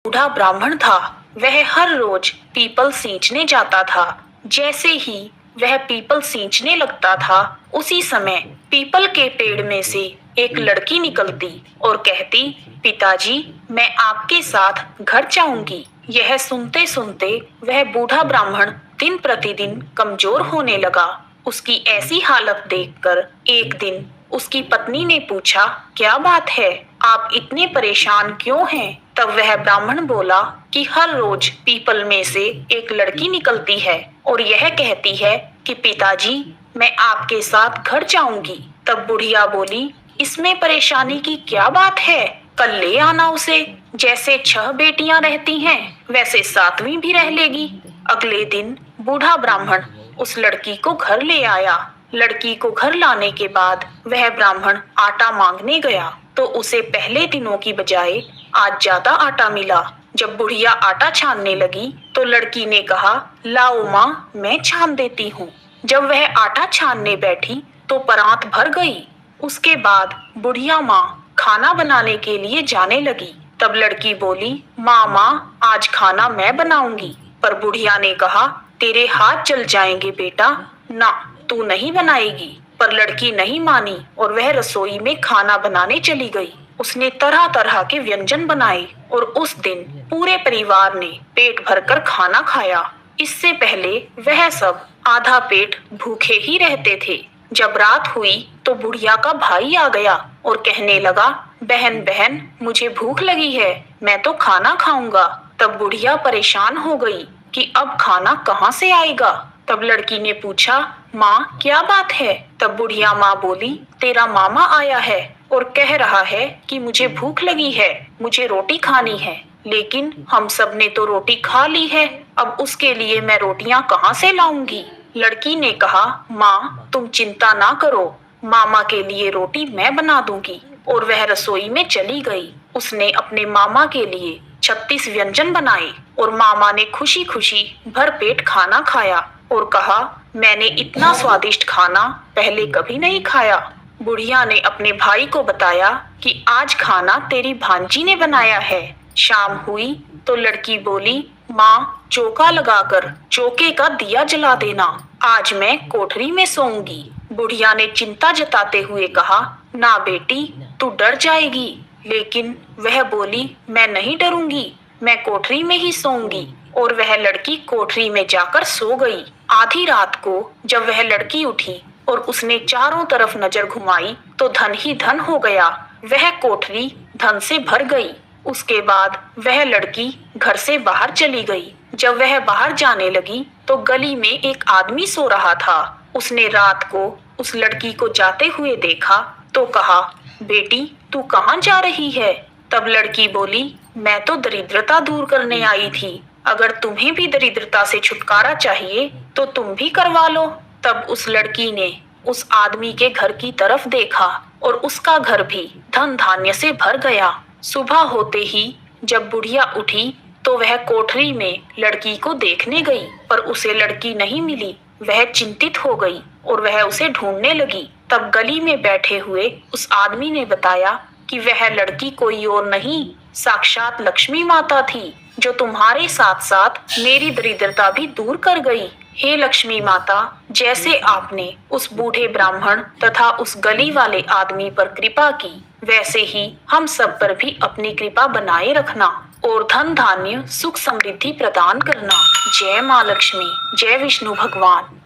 बूढ़ा ब्राह्मण था। वह हर रोज पीपल सींचने जाता था। जैसे ही वह पीपल सींचने लगता था, उसी समय पीपल के पेड़ में से एक लड़की निकलती और कहती, पिताजी, मैं आपके साथ घर जाऊंगी। यह सुनते सुनते वह बूढ़ा ब्राह्मण दिन प्रतिदिन कमजोर होने लगा। उसकी ऐसी हालत देखकर एक दिन उसकी पत्नी ने पूछा, क्या बात है, आप इतने परेशान क्यों हैं? तब वह ब्राह्मण बोला कि हर रोज पीपल में से एक लड़की निकलती है और यह कहती है कि पिताजी, मैं आपके साथ घर जाऊंगी। तब बुढ़िया बोली, इसमें परेशानी की क्या बात है, कल ले आना उसे। जैसे 6 बेटियां रहती हैं, वैसे 7वीं भी रह लेगी। अगले दिन बूढ़ा ब्राह्मण उस लड़की को घर ले आया। लड़की को घर लाने के बाद वह ब्राह्मण आटा मांगने गया तो उसे पहले दिनों की बजाय आज ज्यादा आटा मिला। जब बुढ़िया आटा छानने लगी तो लड़की ने कहा, लाओ माँ, मैं छान देती हूँ। जब वह आटा छानने बैठी तो परात भर गई। उसके बाद बुढ़िया माँ खाना बनाने के लिए जाने लगी। तब लड़की बोली, माँ, आज खाना मैं बनाऊंगी। पर बुढ़िया ने कहा, तेरे हाथ जल जाएंगे बेटा, ना, तू नहीं बनाएगी। पर लड़की नहीं मानी और वह रसोई में खाना बनाने चली गई। उसने तरह तरह के व्यंजन बनाए और उस दिन पूरे परिवार ने पेट भरकर खाना खाया। इससे पहले वह सब आधा पेट भूखे ही रहते थे। जब रात हुई तो बुढ़िया का भाई आ गया और कहने लगा, बहन बहन, मुझे भूख लगी है, मैं तो खाना खाऊंगा। तब बुढ़िया परेशान हो गई कि अब खाना कहाँ से आएगा। तब लड़की ने पूछा, माँ, क्या बात है? तब बुढ़िया माँ बोली, तेरा मामा आया है और कह रहा है कि मुझे भूख लगी है, मुझे रोटी खानी है। लेकिन हम सब ने तो रोटी खा ली है, अब उसके लिए मैं रोटियां कहाँ से लाऊंगी? लड़की ने कहा, माँ, तुम चिंता ना करो, मामा के लिए रोटी मैं बना दूंगी। और वह रसोई में चली गई। उसने अपने मामा के लिए 36 व्यंजन बनाए और मामा ने खुशी खुशी भरपेट खाना खाया और कहा, मैंने इतना स्वादिष्ट खाना पहले कभी नहीं खाया। बुढ़िया ने अपने भाई को बताया कि आज खाना तेरी भांजी ने बनाया है। शाम हुई तो लड़की बोली, माँ, चौका लगाकर चौके का दिया जला देना, आज मैं कोठरी में सोऊंगी। बुढ़िया ने चिंता जताते हुए कहा, ना बेटी, तू डर जाएगी। लेकिन वह बोली, मैं नहीं डरूंगी, मैं कोठरी में ही सोऊंगी। और वह लड़की कोठरी में जाकर सो गई। आधी रात को जब वह लड़की उठी और उसने चारों तरफ नजर घुमाई तो धन ही धन हो गया। वह कोठरी धन से भर गई। उसके बाद वह लड़की घर से बाहर चली गई। जब वह बाहर जाने लगी तो गली में एक आदमी सो रहा था। उसने रात को उस लड़की को जाते हुए देखा तो कहा, बेटी, तू कहाँ जा रही है? तब लड़की बोली, मैं तो दरिद्रता दूर करने आई थी, अगर तुम्हें भी दरिद्रता से छुटकारा चाहिए तो तुम भी करवा लो। तब उस लड़की ने उस आदमी के घर की तरफ देखा और उसका घर भी धन धान्य से भर गया। सुबह होते ही जब बुढ़िया उठी तो वह कोठरी में लड़की को देखने गई, पर उसे लड़की नहीं मिली। वह चिंतित हो गई और वह उसे ढूंढने लगी। तब गली में बैठे हुए उस आदमी ने बताया कि वह लड़की कोई और नहीं, साक्षात लक्ष्मी माता थी, जो तुम्हारे साथ साथ मेरी दरिद्रता भी दूर कर गई। हे लक्ष्मी माता, जैसे आपने उस बूढ़े ब्राह्मण तथा उस गली वाले आदमी पर कृपा की, वैसे ही हम सब पर भी अपनी कृपा बनाए रखना और धन धान्य सुख समृद्धि प्रदान करना। जय माँ लक्ष्मी, जय विष्णु भगवान।